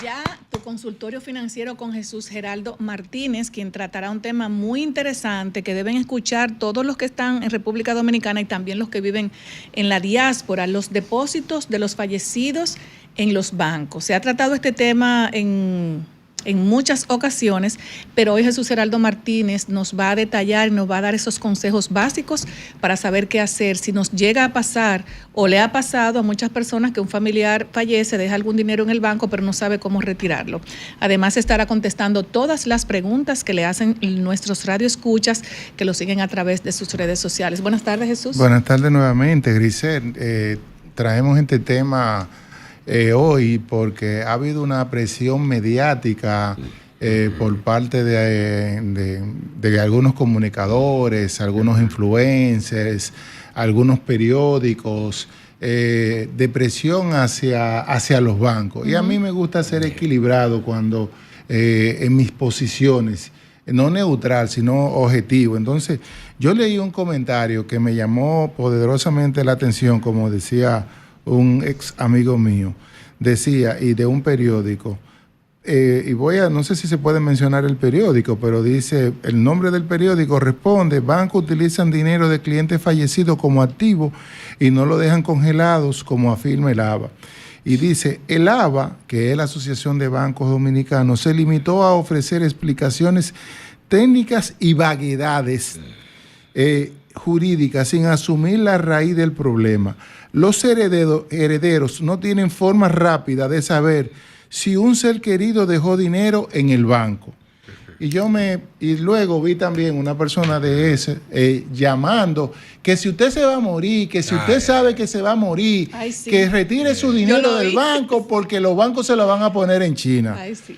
ya tu consultorio financiero con Jesús Geraldo Martínez, quien tratará un tema muy interesante que deben escuchar todos los que están en República Dominicana y también los que viven en la diáspora, los depósitos de los fallecidos en los bancos. Se ha tratado este tema en muchas ocasiones, pero hoy Jesús Geraldo Martínez nos va a detallar y nos va a dar esos consejos básicos para saber qué hacer si nos llega a pasar o le ha pasado a muchas personas que un familiar fallece, deja algún dinero en el banco, pero no sabe cómo retirarlo. Además, estará contestando todas las preguntas que le hacen nuestros radioescuchas que lo siguen a través de sus redes sociales. Buenas tardes, Jesús. Buenas tardes nuevamente, Grisel. Traemos este tema hoy porque ha habido una presión mediática por parte de algunos comunicadores, algunos influencers, algunos periódicos, de presión hacia los bancos. Y a mí me gusta ser equilibrado cuando en mis posiciones, no neutral, sino objetivo. Entonces, yo leí un comentario que me llamó poderosamente la atención, como decía un ex amigo mío, decía, y de un periódico, no sé si se puede mencionar el periódico, pero dice, el nombre del periódico responde: bancos utilizan dinero de clientes fallecidos como activo y no lo dejan congelados, como afirma el ABA. Y dice, el ABA, que es la Asociación de Bancos Dominicanos, se limitó a ofrecer explicaciones técnicas y vaguedades jurídicas sin asumir la raíz del problema. Los herederos no tienen forma rápida de saber si un ser querido dejó dinero en el banco. Y luego vi también una persona de ese llamando que si usted se va a morir, que si usted sabe que se va a morir, sí, que retire su dinero del banco porque los bancos se lo van a poner en China. Sí.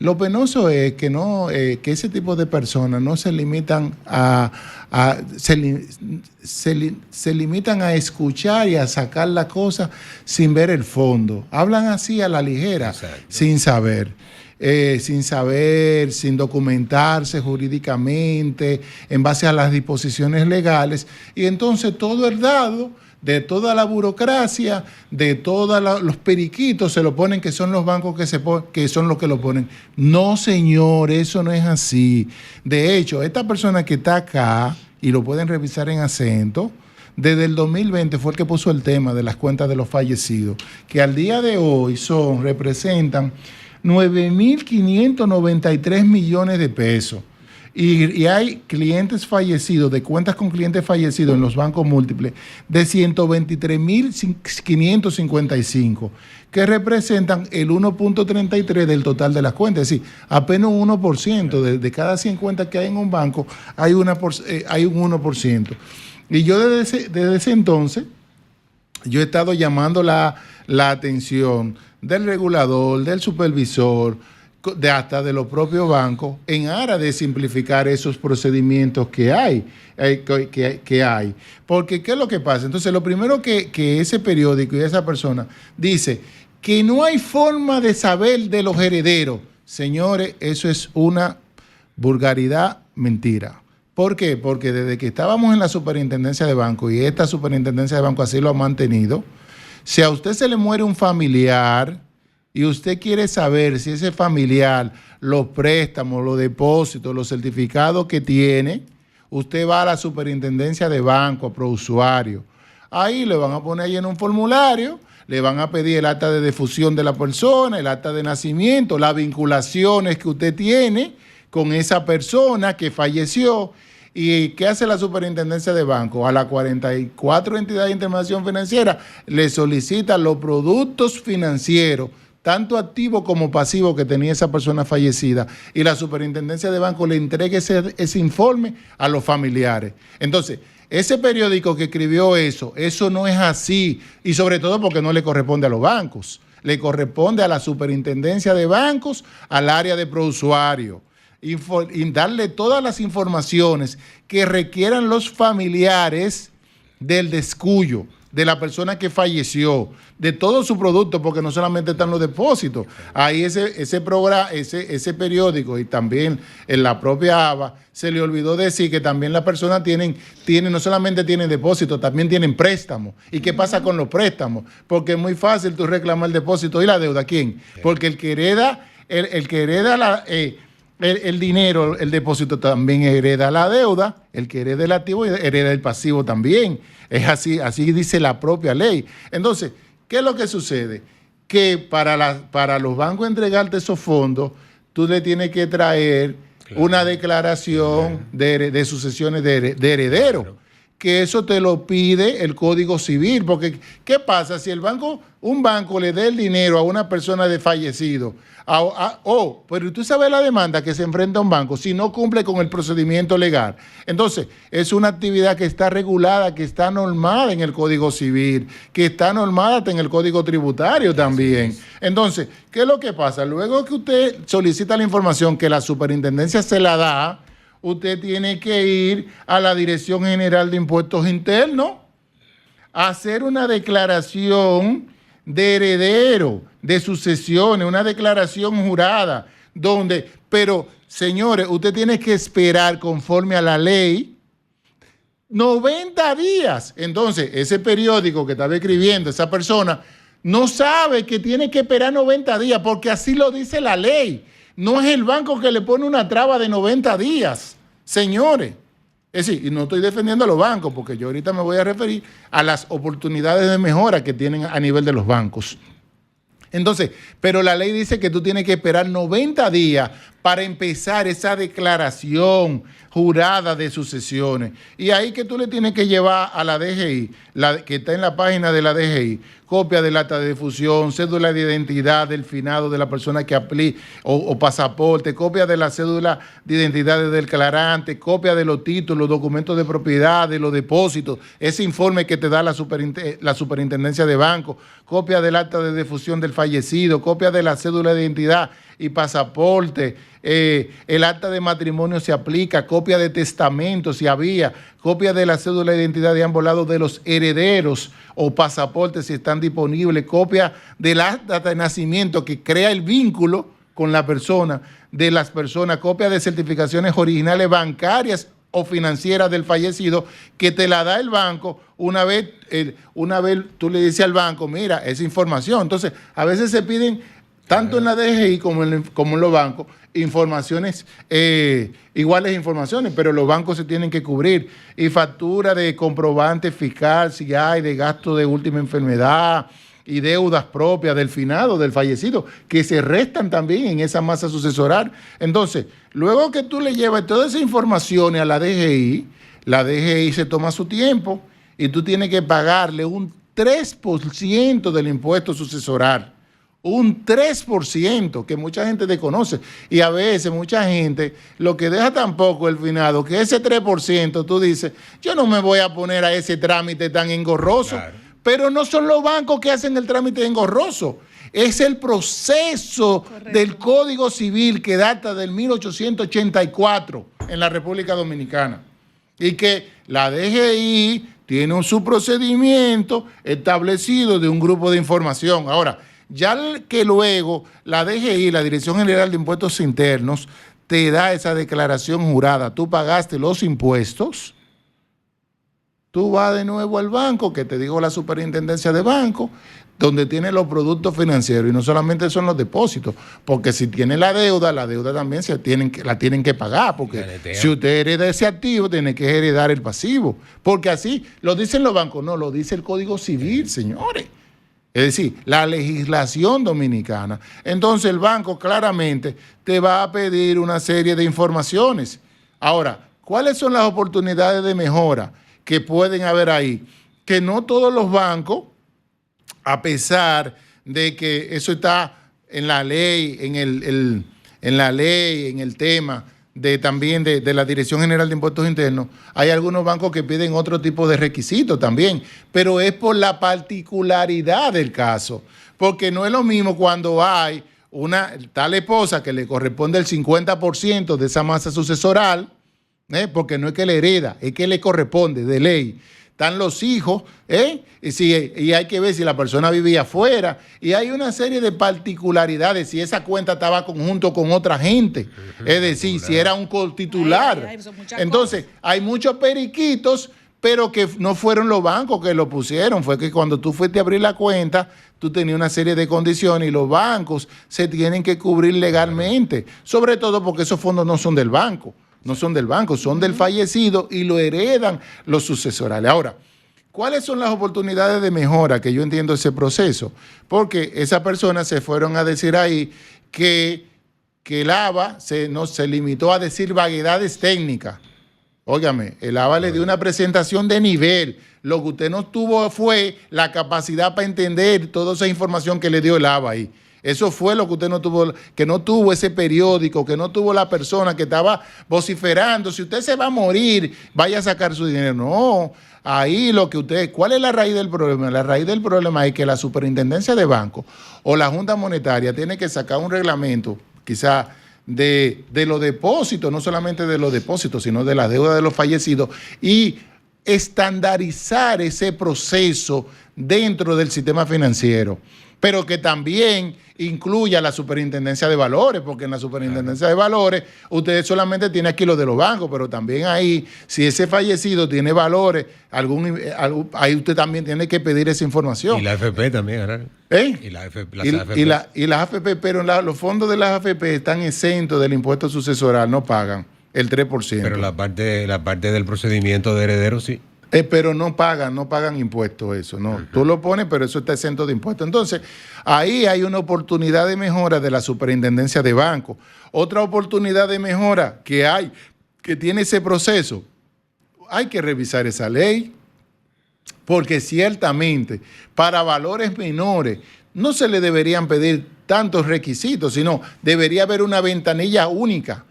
Lo penoso es que ese tipo de personas no se limitan se limitan a escuchar y a sacar la cosa sin ver el fondo. Hablan así a la ligera. Exacto. Sin saber, sin documentarse jurídicamente, en base a las disposiciones legales. Y entonces todo el dado de toda la burocracia, de todos los periquitos, se lo ponen que son los bancos que son los que lo ponen. No, señor, eso no es así. De hecho, esta persona que está acá, y lo pueden revisar en acento, desde el 2020 fue el que puso el tema de las cuentas de los fallecidos, que al día de hoy representan 9.593 millones de pesos. Y hay clientes fallecidos, de cuentas con clientes fallecidos en los bancos múltiples, de 123.555, que representan el 1.33 del total de las cuentas. Es decir, apenas un 1%. De cada 100 cuentas que hay en un banco, hay un 1%. Y yo desde ese entonces, yo he estado llamando la atención del regulador, del supervisor, hasta de los propios bancos, en aras de simplificar esos procedimientos que hay. Porque, ¿qué es lo que pasa? Entonces, lo primero que ese periódico y esa persona dice, que no hay forma de saber de los herederos. Señores, eso es una vulgaridad, mentira. ¿Por qué? Porque desde que estábamos en la superintendencia de banco, y esta superintendencia de banco así lo ha mantenido, si a usted se le muere un familiar y usted quiere saber si ese familiar, los préstamos, los depósitos, los certificados que tiene, usted va a la superintendencia de banco, a Prousuario. Ahí le van a poner ahí en un formulario, le van a pedir el acta de defunción de la persona, el acta de nacimiento, las vinculaciones que usted tiene con esa persona que falleció. ¿Y qué hace la superintendencia de banco? A las 44 entidades de intermediación financiera le solicitan los productos financieros, tanto activo como pasivo, que tenía esa persona fallecida, y la superintendencia de banco le entrega ese informe a los familiares. Entonces, ese periódico que escribió eso no es así, y sobre todo porque no le corresponde a los bancos, le corresponde a la superintendencia de bancos, al área de prousuario, y darle todas las informaciones que requieran los familiares del descuyo, de la persona que falleció, de todo su producto, porque no solamente están los depósitos. Ahí ese programa, ese periódico y también en la propia ABA se le olvidó decir que también las personas tienen no solamente tienen depósitos, también tienen préstamos. ¿Y qué pasa con los préstamos? Porque es muy fácil tú reclamar el depósito y la deuda. ¿Quién? Porque el que hereda el dinero, el depósito también hereda la deuda, el que hereda el activo hereda el pasivo también. Es así dice la propia ley. Entonces, ¿qué es lo que sucede? Que para los bancos entregarte esos fondos, tú le tienes que traer una declaración de sucesiones de heredero. Que eso te lo pide el Código Civil, porque ¿qué pasa si un banco le dé el dinero a una persona de fallecido? Pero tú sabes la demanda que se enfrenta a un banco si no cumple con el procedimiento legal. Entonces, es una actividad que está regulada, que está normada en el Código Civil, que está normada hasta en el Código Tributario también. Entonces, ¿qué es lo que pasa? Luego que usted solicita la información que la superintendencia se la da, usted tiene que ir a la Dirección General de Impuestos Internos a hacer una declaración de heredero, de sucesiones, una declaración jurada, pero señores, usted tiene que esperar conforme a la ley 90 días. Entonces, ese periódico que estaba escribiendo esa persona no sabe que tiene que esperar 90 días porque así lo dice la ley. No es el banco que le pone una traba de 90 días, señores. Es decir, y no estoy defendiendo a los bancos, porque yo ahorita me voy a referir a las oportunidades de mejora que tienen a nivel de los bancos. Entonces, pero la ley dice que tú tienes que esperar 90 días para empezar esa declaración jurada de sucesiones. Y ahí que tú le tienes que llevar a la DGI, que está en la página de la DGI, copia del acta de defunción, cédula de identidad del finado de la persona que aplica o pasaporte, copia de la cédula de identidad del declarante, copia de los títulos, documentos de propiedad, de los depósitos, ese informe que te da la superintendencia de banco, copia del acta de defunción del fallecido, copia de la cédula de identidad y pasaporte, el acta de matrimonio se aplica, copia de testamento si había, copia de la cédula de identidad de ambos lados de los herederos o pasaportes si están disponibles, copia del acta de nacimiento que crea el vínculo con la persona, de las personas, copia de certificaciones originales bancarias o financieras del fallecido que te la da el banco una vez tú le dices al banco, mira, esa información. Entonces, a veces se piden tanto en la DGI como en los bancos, iguales informaciones, pero los bancos se tienen que cubrir. Y factura de comprobante fiscal, si hay, de gasto de última enfermedad y deudas propias del finado, del fallecido, que se restan también en esa masa sucesoral. Entonces, luego que tú le llevas toda esa información a la DGI se toma su tiempo y tú tienes que pagarle un 3% del impuesto sucesoral. Un 3% que mucha gente desconoce. Y a veces mucha gente lo que deja tampoco el finado, que ese 3% tú dices, yo no me voy a poner a ese trámite tan engorroso. Claro. Pero no son los bancos que hacen el trámite engorroso. Es el proceso del Código Civil que data del 1884 en la República Dominicana. Y que la DGI tiene su procedimiento establecido de un grupo de información. Ahora, ya que luego la DGI, la Dirección General de Impuestos Internos, te da esa declaración jurada, tú pagaste los impuestos, tú vas de nuevo al banco, que te digo la superintendencia de banco, donde tiene los productos financieros, y no solamente son los depósitos, porque si tiene la deuda también la tienen que pagar, porque si usted hereda ese activo, tiene que heredar el pasivo, porque así lo dicen los bancos, no, lo dice el Código Civil, señores. Es decir, la legislación dominicana. Entonces el banco claramente te va a pedir una serie de informaciones. Ahora, ¿cuáles son las oportunidades de mejora que pueden haber ahí? Que no todos los bancos, a pesar de que eso está en la ley, en el tema también de la Dirección General de Impuestos Internos, hay algunos bancos que piden otro tipo de requisitos también, pero es por la particularidad del caso, porque no es lo mismo cuando hay una tal esposa que le corresponde el 50% de esa masa sucesoral, porque no es que le hereda, es que le corresponde de ley. están los hijos, y hay que ver si la persona vivía afuera, y hay una serie de particularidades, si esa cuenta estaba junto con otra gente, es decir, si era un cotitular. Entonces, hay muchos periquitos, pero que no fueron los bancos que lo pusieron, fue que cuando tú fuiste a abrir la cuenta, tú tenías una serie de condiciones y los bancos se tienen que cubrir legalmente, sobre todo porque esos fondos no son del banco, son del fallecido y lo heredan los sucesorales. Ahora, ¿cuáles son las oportunidades de mejora que yo entiendo ese proceso? Porque esas personas se fueron a decir ahí que el ABA se limitó a decir vaguedades técnicas. Óigame, el ABA le dio una presentación de nivel. Lo que usted no tuvo fue la capacidad para entender toda esa información que le dio el ABA ahí. Eso fue lo que usted no tuvo, que no tuvo ese periódico, que no tuvo la persona que estaba vociferando. Si usted se va a morir, vaya a sacar su dinero. No, ahí ¿cuál es la raíz del problema? La raíz del problema es que la superintendencia de banco o la Junta Monetaria tiene que sacar un reglamento, quizá, de los depósitos, no solamente de los depósitos, sino de las deudas de los fallecidos, y estandarizar ese proceso dentro del sistema financiero, pero que también incluya la superintendencia de valores, porque en la superintendencia de valores ustedes solamente tienen aquí lo de los bancos, pero también ahí, si ese fallecido tiene valores, ahí usted también tiene que pedir esa información. Y la AFP también, ¿verdad? Y las AFP, pero los fondos de las AFP están exentos del impuesto sucesoral, no pagan el 3%. Pero la parte del procedimiento de heredero sí. Pero no pagan impuestos eso, ¿no? Tú lo pones, pero eso está exento de impuestos. Entonces, ahí hay una oportunidad de mejora de la superintendencia de banco. Otra oportunidad de mejora que tiene ese proceso, hay que revisar esa ley, porque ciertamente para valores menores no se le deberían pedir tantos requisitos, sino debería haber una ventanilla única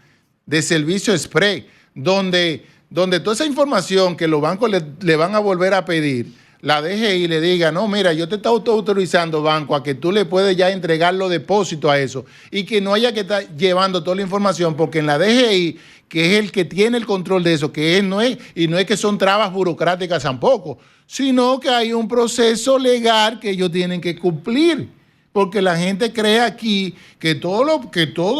de servicio express, donde toda esa información que los bancos le van a volver a pedir, la DGI le diga, no, mira, yo te estoy autorizando, banco, a que tú le puedes ya entregar los depósitos a eso, y que no haya que estar llevando toda la información, porque en la DGI, que es el que tiene el control de eso, no es que son trabas burocráticas tampoco, sino que hay un proceso legal que ellos tienen que cumplir. Porque la gente cree aquí que todos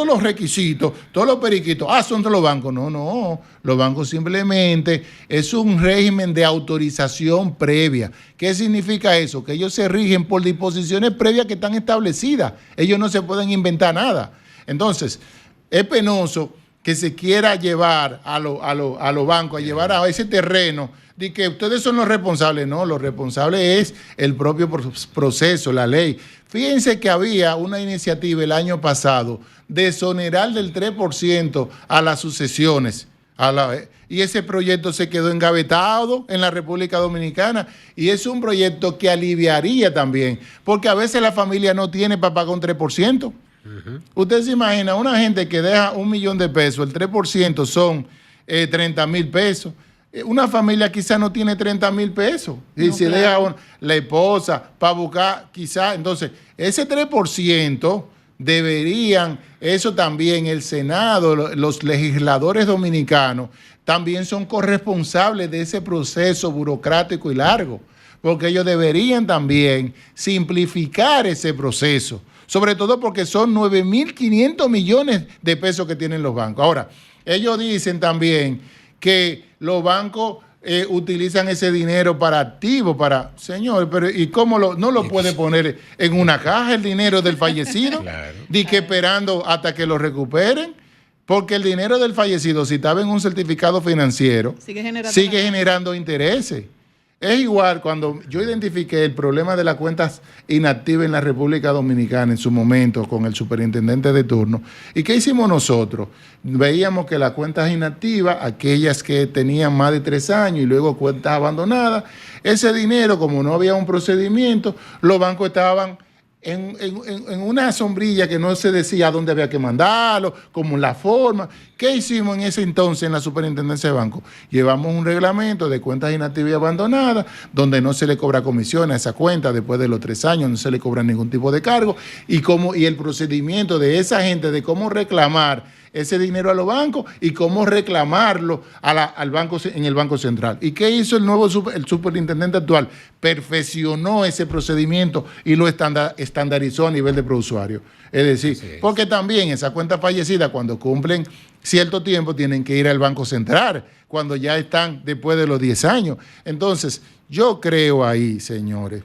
los requisitos, todos los periquitos, son de los bancos. No, los bancos simplemente es un régimen de autorización previa. ¿Qué significa eso? Que ellos se rigen por disposiciones previas que están establecidas. Ellos no se pueden inventar nada. Entonces, es penoso que se quiera llevar a los bancos, a llevar a ese terreno, de que ustedes son los responsables. No, los responsables es el propio proceso, la ley. Fíjense que había una iniciativa el año pasado de exonerar del 3% a las sucesiones. Y ese proyecto se quedó engavetado en la República Dominicana, y es un proyecto que aliviaría también, porque a veces la familia no tiene para pagar un 3%. Usted se imagina, una gente que deja $1.000.000 de pesos, el 3% son 30,000 pesos. Una familia quizá no tiene 30,000 pesos. Y si deja la esposa para buscar, quizá. Entonces, ese 3% deberían, eso también el Senado, los legisladores dominicanos, también son corresponsables de ese proceso burocrático y largo, porque ellos deberían también simplificar ese proceso, sobre todo porque son 9.500 millones de pesos que tienen los bancos. Ahora, ellos dicen también que los bancos utilizan ese dinero para activos, señor, pero ¿y cómo no lo puede poner en una caja el dinero del fallecido? Claro. Que esperando hasta que lo recuperen, porque el dinero del fallecido, si estaba en un certificado financiero, sigue generando intereses. Es igual cuando yo identifiqué el problema de las cuentas inactivas en la República Dominicana en su momento con el superintendente de turno. ¿Y qué hicimos nosotros? Veíamos que las cuentas inactivas, aquellas que tenían más de 3 años y luego cuentas abandonadas, ese dinero, como no había un procedimiento, los bancos estaban en una sombrilla que no se decía a dónde había que mandarlo, como la forma. ¿Qué hicimos en ese entonces en la superintendencia de bancos? Llevamos un reglamento de cuentas inactivas y abandonadas, donde no se le cobra comisión a esa cuenta después de los 3 años, no se le cobra ningún tipo de cargo, y el procedimiento de esa gente de cómo reclamar ese dinero a los bancos y cómo reclamarlo al banco, en el Banco Central. ¿Y qué hizo el superintendente actual? Perfeccionó ese procedimiento y lo estandarizó a nivel de prousuario. Es decir, porque también esa cuenta fallecida, cuando cumplen cierto tiempo, tienen que ir al Banco Central, cuando ya están después de los 10 años. Entonces, yo creo ahí, señores,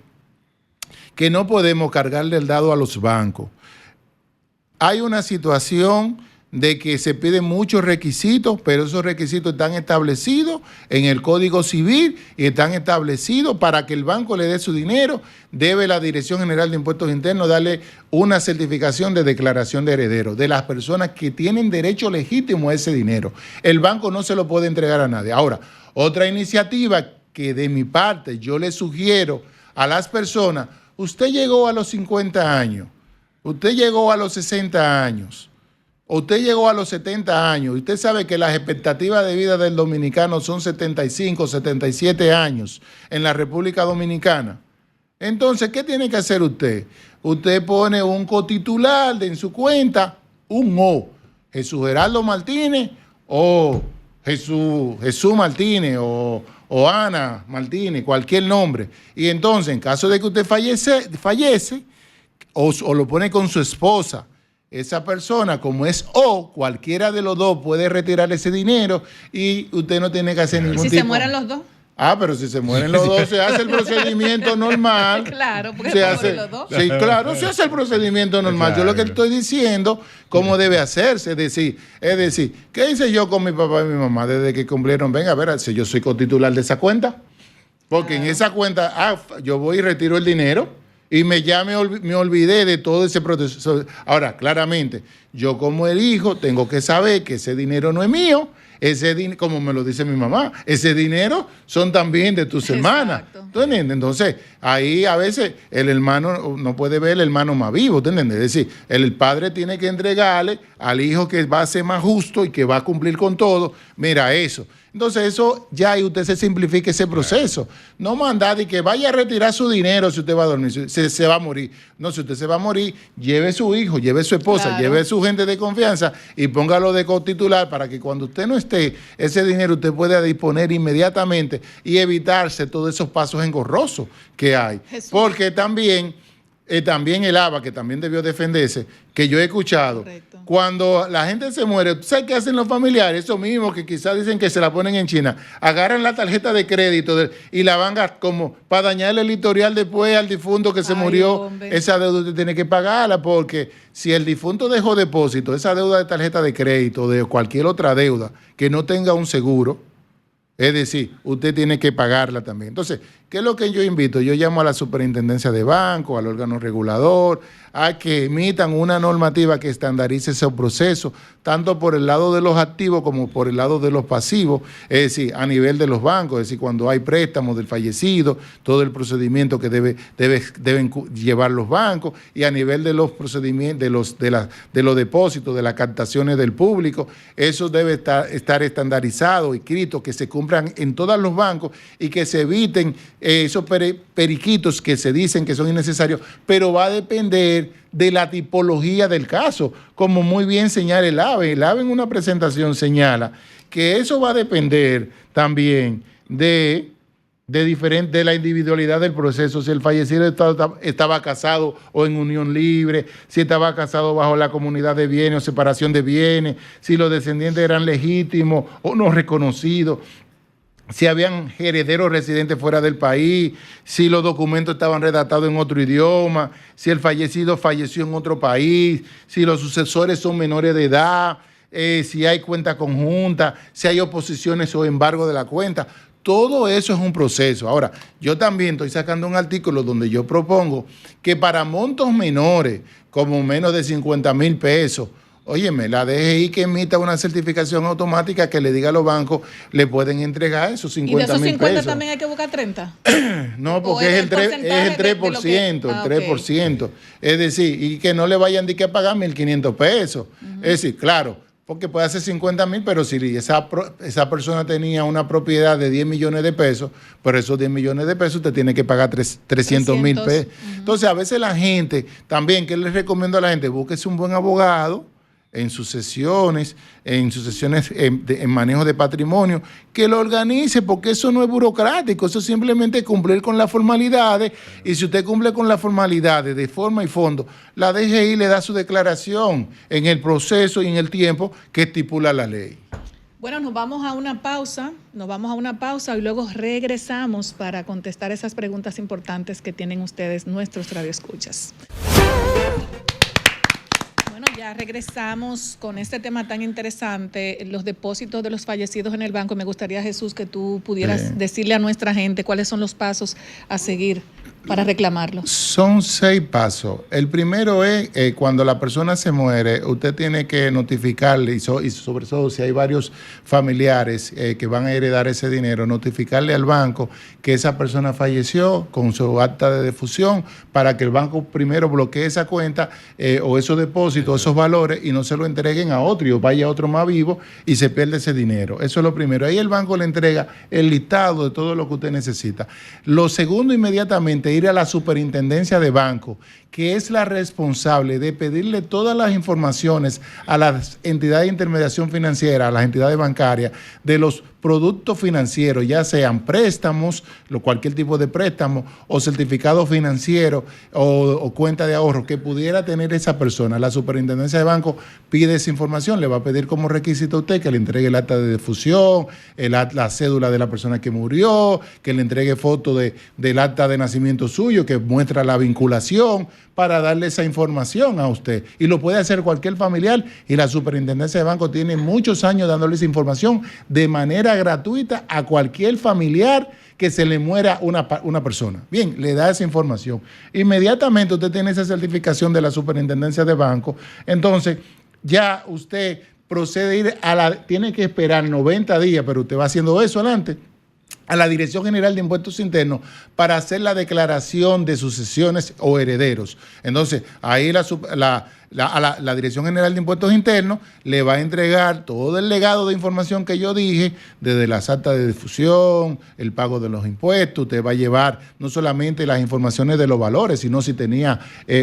que no podemos cargarle el dado a los bancos. Hay una situación de que se piden muchos requisitos, pero esos requisitos están establecidos en el Código Civil y están establecidos para que el banco le dé su dinero. Debe la Dirección General de Impuestos Internos darle una certificación de declaración de heredero de las personas que tienen derecho legítimo a ese dinero. El banco no se lo puede entregar a nadie. Ahora, otra iniciativa que de mi parte yo le sugiero a las personas: usted llegó a los 50 años, usted llegó a los 60 años, usted llegó a los 70 años, y usted sabe que las expectativas de vida del dominicano son 75, 77 años en la República Dominicana. Entonces, ¿qué tiene que hacer usted? Usted pone un cotitular en su cuenta, un O, Jesús Geraldo Martínez, o Jesús Martínez, o Ana Martínez, cualquier nombre. Y entonces, en caso de que usted fallece o lo pone con su esposa, esa persona, como es O, cualquiera de los dos puede retirar ese dinero y usted no tiene que hacer ningún tipo. ¿Si se mueren los dos? Ah, pero si se mueren los dos, se hace el procedimiento normal. Claro, porque se hace los dos. Sí, claro, se hace el procedimiento normal. Yo lo que estoy diciendo, cómo debe hacerse. Es decir, ¿qué hice yo con mi papá y mi mamá desde que cumplieron? Venga, a ver, si yo soy cotitular de esa cuenta. Porque en esa cuenta, yo voy y retiro el dinero y me olvidé de todo ese proceso. Ahora, claramente, yo como el hijo tengo que saber que ese dinero no es mío. Como me lo dice mi mamá, ese dinero son también de tus hermanas. ¿Tú entiendes? Entonces, ahí a veces el hermano no puede ver el hermano más vivo, ¿tú entiendes? Es decir, el padre tiene que entregarle al hijo que va a ser más justo y que va a cumplir con todo. Mira eso. Entonces, eso ya ahí usted se simplifica ese proceso. No mandar y que vaya a retirar su dinero si usted va a dormir, se va a morir. No, si usted se va a morir, lleve su hijo, lleve su esposa, lleve su gente de confianza y póngalo de cotitular para que cuando usted no esté, ese dinero usted pueda disponer inmediatamente y evitarse todos esos pasos engorrosos que hay. Jesús. Porque también el ABA, que también debió defenderse, que yo he escuchado, correcto, cuando la gente se muere, ¿sabes qué hacen los familiares? Eso mismo que quizás dicen que se la ponen en China, agarran la tarjeta de crédito y la van como para dañarle el historial después al difunto que se murió. Hombre. Esa deuda usted tiene que pagarla, porque si el difunto dejó depósito, esa deuda de tarjeta de crédito, de cualquier otra deuda que no tenga un seguro, es decir, usted tiene que pagarla también. Entonces, ¿qué es lo que yo invito? Yo llamo a la superintendencia de banco, al órgano regulador, a que emitan una normativa que estandarice ese proceso, tanto por el lado de los activos como por el lado de los pasivos, es decir, a nivel de los bancos, es decir, cuando hay préstamos del fallecido, todo el procedimiento que deben llevar los bancos, y a nivel de los procedimientos, de los depósitos, de las captaciones del público, eso debe estar estandarizado, escrito, que se cumplan en todos los bancos y que se eviten esos periquitos que se dicen que son innecesarios, pero va a depender de la tipología del caso, como muy bien señala el AVE. El AVE en una presentación señala que eso va a depender también de la individualidad del proceso, si el fallecido estaba casado o en unión libre, si estaba casado bajo la comunidad de bienes o separación de bienes, si los descendientes eran legítimos o no reconocidos, si habían herederos residentes fuera del país, si los documentos estaban redactados en otro idioma, si el fallecido falleció en otro país, si los sucesores son menores de edad, si hay cuenta conjunta, si hay oposiciones o embargo de la cuenta. Todo eso es un proceso. Ahora, yo también estoy sacando un artículo donde yo propongo que para montos menores, como menos de 50,000 pesos, óyeme, la DGI que emita una certificación automática que le diga a los bancos, le pueden entregar esos 50,000 pesos. ¿Y de esos 50 también hay que buscar 30? No, porque es el 3%, el 3%. Es decir, y que no le vayan de que a pagar 1,500 pesos. Es decir, claro, porque puede hacer 50,000, pero si esa persona tenía una propiedad de 10 millones de pesos, por esos 10 millones de pesos usted tiene que pagar 300,000 pesos. Entonces, a veces la gente, también, ¿qué les recomiendo a la gente? Búsquese un buen abogado, en sucesiones, en manejo de patrimonio, que lo organice, porque eso no es burocrático, eso es simplemente cumplir con las formalidades, y si usted cumple con las formalidades de forma y fondo, la DGI le da su declaración en el proceso y en el tiempo que estipula la ley. Bueno, nos vamos a una pausa y luego regresamos para contestar esas preguntas importantes que tienen ustedes, nuestros radioescuchas. Bueno, ya regresamos con este tema tan interesante, los depósitos de los fallecidos en el banco. Me gustaría, Jesús, que tú pudieras decirle a nuestra gente cuáles son los pasos a seguir para reclamarlo. Son 6 pasos. El primero es cuando la persona se muere, usted tiene que notificarle, y sobre todo si hay varios familiares que van a heredar ese dinero, notificarle al banco que esa persona falleció con su acta de defunción, para que el banco primero bloquee esa cuenta o esos depósitos, esos valores, y no se lo entreguen a otro, y vaya a otro más vivo y se pierde ese dinero. Eso es lo primero. Ahí el banco le entrega el listado de todo lo que usted necesita. Lo segundo, inmediatamente ir a la superintendencia de banco, que es la responsable de pedirle todas las informaciones a las entidades de intermediación financiera, a las entidades bancarias, de los productos financieros, ya sean préstamos, cualquier tipo de préstamo, o certificado financiero o cuenta de ahorro que pudiera tener esa persona. La superintendencia de banco pide esa información, le va a pedir como requisito a usted que le entregue el acta de defunción, la cédula de la persona que murió, que le entregue foto del acta de nacimiento suyo, que muestra la vinculación, para darle esa información a usted. Y lo puede hacer cualquier familiar, y la superintendencia de banco tiene muchos años dándole esa información de manera gratuita a cualquier familiar que se le muera una persona. Bien, le da esa información. Inmediatamente usted tiene esa certificación de la superintendencia de banco, entonces ya usted procede a ir tiene que esperar 90 días, pero usted va haciendo eso adelante, a la Dirección General de Impuestos Internos para hacer la declaración de sucesiones o herederos. Entonces, ahí la Dirección General de Impuestos Internos le va a entregar todo el legado de información que yo dije, desde las actas de defunción, el pago de los impuestos. Usted va a llevar no solamente las informaciones de los valores, sino si tenía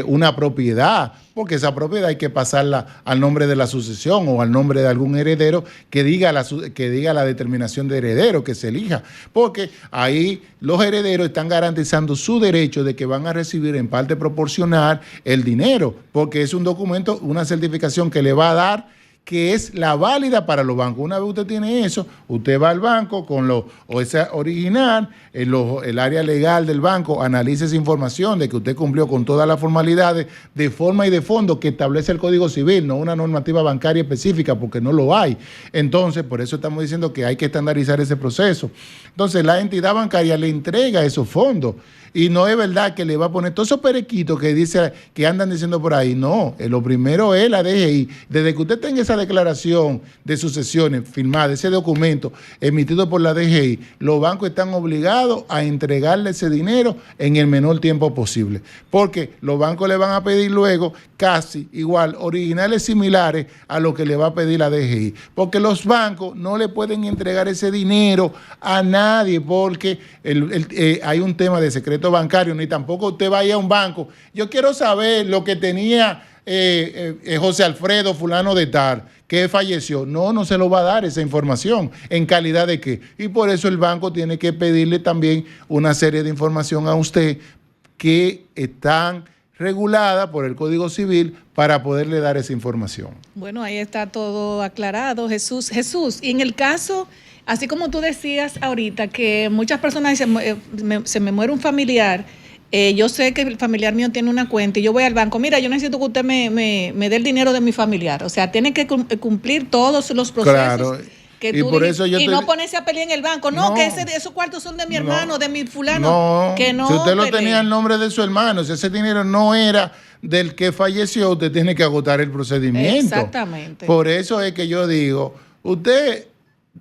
una propiedad, porque esa propiedad hay que pasarla al nombre de la sucesión o al nombre de algún heredero que diga la determinación de heredero que se elija, porque ahí los herederos están garantizando su derecho de que van a recibir en parte proporcional el dinero, porque es un documento, una certificación que le va a dar, que es la válida para los bancos. Una vez usted tiene eso, usted va al banco con esa original, el área legal del banco analiza esa información de que usted cumplió con todas las formalidades de forma y de fondo que establece el Código Civil, no una normativa bancaria específica, porque no lo hay. Entonces, por eso estamos diciendo que hay que estandarizar ese proceso. Entonces, la entidad bancaria le entrega esos fondos. Y no es verdad que le va a poner todos esos perequitos que andan diciendo por ahí. No, lo primero es la DGI. Desde que usted tenga esa declaración de sucesiones firmada, ese documento emitido por la DGI, los bancos están obligados a entregarle ese dinero en el menor tiempo posible. Porque los bancos le van a pedir luego casi igual, originales similares a lo que le va a pedir la DGI. Porque los bancos no le pueden entregar ese dinero a nadie, porque hay un tema de secreto bancario, ni tampoco usted vaya a un banco. Yo quiero saber lo que tenía José Alfredo fulano de tal, que falleció. No se lo va a dar esa información. ¿En calidad de qué? Y por eso el banco tiene que pedirle también una serie de información a usted que están reguladas por el Código Civil para poderle dar esa información. Bueno, ahí está todo aclarado, Jesús. Jesús, y en el caso, así como tú decías ahorita, que muchas personas dicen, se me muere un familiar, yo sé que el familiar mío tiene una cuenta y yo voy al banco, mira, yo necesito que usted me dé el dinero de mi familiar. O sea, tiene que cumplir todos los procesos. Claro. Que tú no ponerse a pelear en el banco. No, que esos cuartos son de mi hermano, de mi fulano. Que no. Si usted lo tenía en nombre de su hermano, si ese dinero no era del que falleció, usted tiene que agotar el procedimiento. Exactamente. Por eso es que yo digo, usted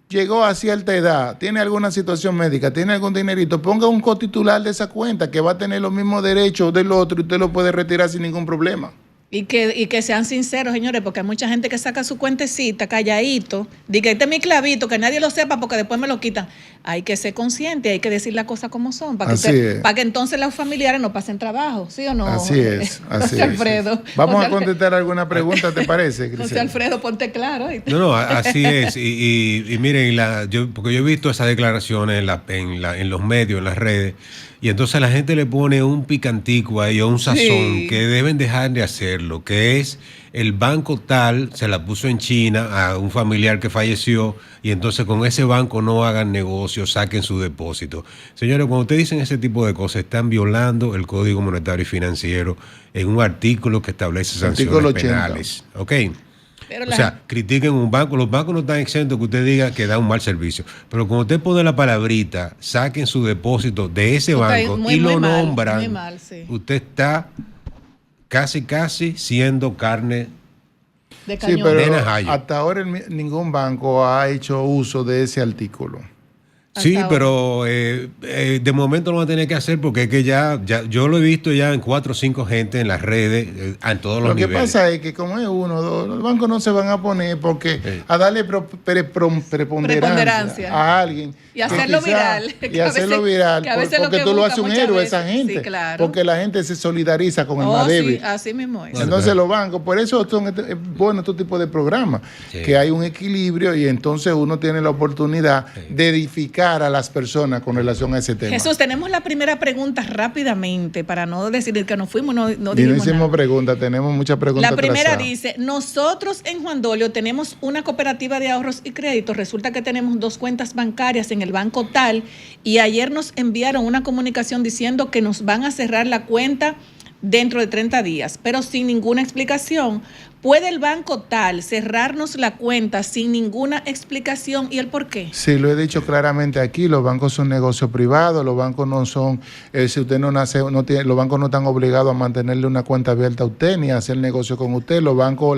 llegó a cierta edad, tiene alguna situación médica, tiene algún dinerito, ponga un cotitular de esa cuenta que va a tener los mismos derechos del otro y usted lo puede retirar sin ningún problema. Y que sean sinceros, señores, porque hay mucha gente que saca su cuentecita calladito, dice, este es mi clavito, que nadie lo sepa porque después me lo quitan. Hay que ser consciente, hay que decir las cosas como son, para que entonces los familiares no pasen trabajo, ¿sí o no? Así es, así José Alfredo. Vamos a contestar alguna pregunta, ¿te parece, Grisel? José Alfredo, ponte claro. No, así es. Y miren, porque yo he visto esas declaraciones en los medios, en las redes, y entonces la gente le pone un picantico ahí o un sazón que deben dejar de hacerlo, que es el banco tal, se la puso en China a un familiar que falleció y entonces con ese banco no hagan negocio, saquen su depósito. Señores, cuando ustedes dicen ese tipo de cosas, están violando el Código Monetario y Financiero en un artículo que establece sanciones penales. ¿Ok? O sea, critiquen un banco. Los bancos no están exentos que usted diga que da un mal servicio. Pero cuando usted pone la palabrita, saquen su depósito de ese banco y lo nombran, usted está casi siendo carne de cañón. Sí, pero hasta ahora ningún banco ha hecho uso de ese artículo. Sí, pero de momento lo van a tener que hacer porque es que ya yo lo he visto ya en 4 o 5 gente en las redes, en todos los niveles. Lo que pasa es que como es uno o dos, los bancos no se van a poner porque a darle preponderancia a alguien. Y hacerlo viral. Y hacerlo viral, porque tú lo haces un héroe a esa gente. Sí, claro. Porque la gente se solidariza con el más débil. Sí, así mismo es. Entonces los bancos, por eso son buenos estos tipos de programas, que hay un equilibrio y entonces uno tiene la oportunidad de edificar a las personas con relación a ese tema. Jesús, tenemos la primera pregunta rápidamente para no decir que nos fuimos, no dijimos nada. No hicimos preguntas, tenemos muchas preguntas. La primera dice, nosotros en Juan Dolio tenemos una cooperativa de ahorros y créditos, resulta que tenemos 2 cuentas bancarias en el banco tal y ayer nos enviaron una comunicación diciendo que nos van a cerrar la cuenta dentro de 30 días, pero sin ninguna explicación. ¿Puede el banco tal cerrarnos la cuenta sin ninguna explicación y el por qué? Sí, lo he dicho claramente aquí, los bancos son negocios privados, los bancos no son, si usted no nace, los bancos no están obligados a mantenerle una cuenta abierta a usted ni a hacer negocio con usted. Los bancos,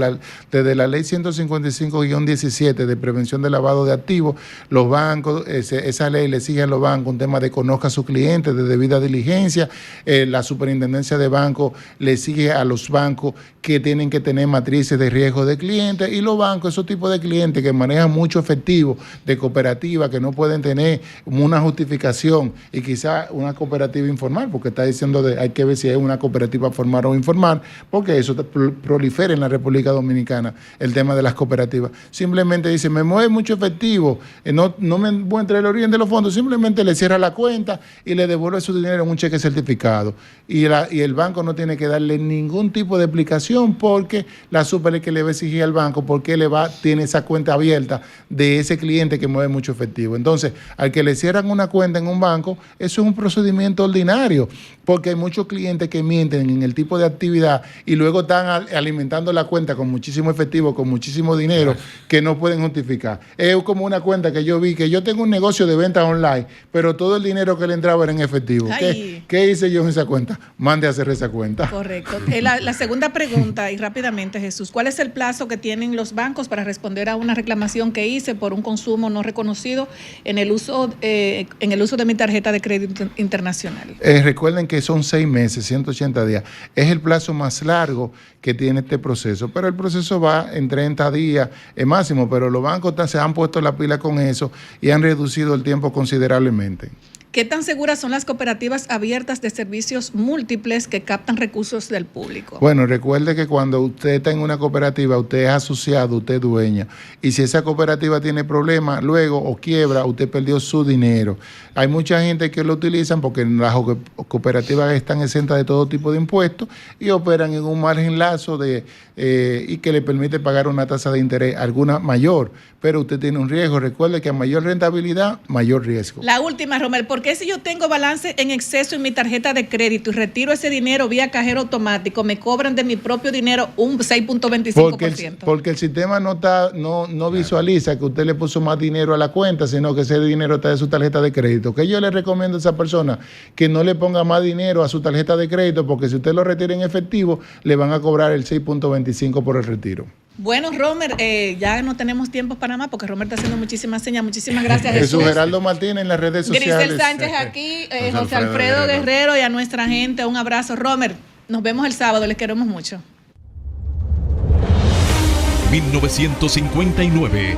desde la ley 155-17 de prevención del lavado de activos, los bancos, esa ley le exige a los bancos un tema de conozca a sus clientes, de debida diligencia. La superintendencia de bancos le exige a los bancos que tienen que tener matrices de riesgo de clientes, y los bancos, esos tipos de clientes que manejan mucho efectivo de cooperativa, que no pueden tener una justificación y quizá una cooperativa informal, porque está diciendo hay que ver si es una cooperativa formal o informal, porque eso prolifera en la República Dominicana, el tema de las cooperativas. Simplemente dice, me mueve mucho efectivo, no me voy a entrar el origen de los fondos, simplemente le cierra la cuenta y le devuelve su dinero en un cheque certificado. Y el banco no tiene que darle ningún tipo de explicación porque la super que le va a exigir al banco porque tiene esa cuenta abierta de ese cliente que mueve mucho efectivo. Entonces, al que le cierran una cuenta en un banco, eso es un procedimiento ordinario, porque hay muchos clientes que mienten en el tipo de actividad y luego están alimentando la cuenta con muchísimo efectivo, con muchísimo dinero que no pueden justificar. Es como una cuenta que yo vi, que yo tengo un negocio de ventas online, pero todo el dinero que le entraba era en efectivo. ¿Qué hice yo en esa cuenta? Mande a hacer esa cuenta. Correcto. La segunda pregunta, y rápidamente, Jesús, ¿cuál es el plazo que tienen los bancos para responder a una reclamación que hice por un consumo no reconocido en el uso de mi tarjeta de crédito internacional? Recuerden que son 6 meses, 180 días. Es el plazo más largo que tiene este proceso, pero el proceso va en 30 días máximo, pero los bancos se han puesto la pila con eso y han reducido el tiempo considerablemente. ¿Qué tan seguras son las cooperativas abiertas de servicios múltiples que captan recursos del público? Bueno, recuerde que cuando usted está en una cooperativa, usted es asociado, usted es dueña. Y si esa cooperativa tiene problemas, luego o quiebra, usted perdió su dinero. Hay mucha gente que lo utilizan porque las cooperativas están exentas de todo tipo de impuestos y operan en un margen lazo y que le permite pagar una tasa de interés, alguna mayor, pero usted tiene un riesgo. Recuerde que a mayor rentabilidad, mayor riesgo. La última, Romel, ¿por qué si yo tengo balance en exceso en mi tarjeta de crédito y retiro ese dinero vía cajero automático, me cobran de mi propio dinero un 6.25%? Porque el sistema no visualiza que usted le puso más dinero a la cuenta, sino que ese dinero está de su tarjeta de crédito. Que yo le recomiendo a esa persona que no le ponga más dinero a su tarjeta de crédito, porque si usted lo retira en efectivo, le van a cobrar el 6.25 por el retiro. Bueno, Romer, ya no tenemos tiempo para más porque Romer está haciendo muchísimas señas. Muchísimas gracias, Jesús Geraldo Martínez en las redes sociales. Grisel Sánchez aquí, José Alfredo Guerrero y a nuestra gente. Un abrazo. Romer, nos vemos el sábado. Les queremos mucho. 1959,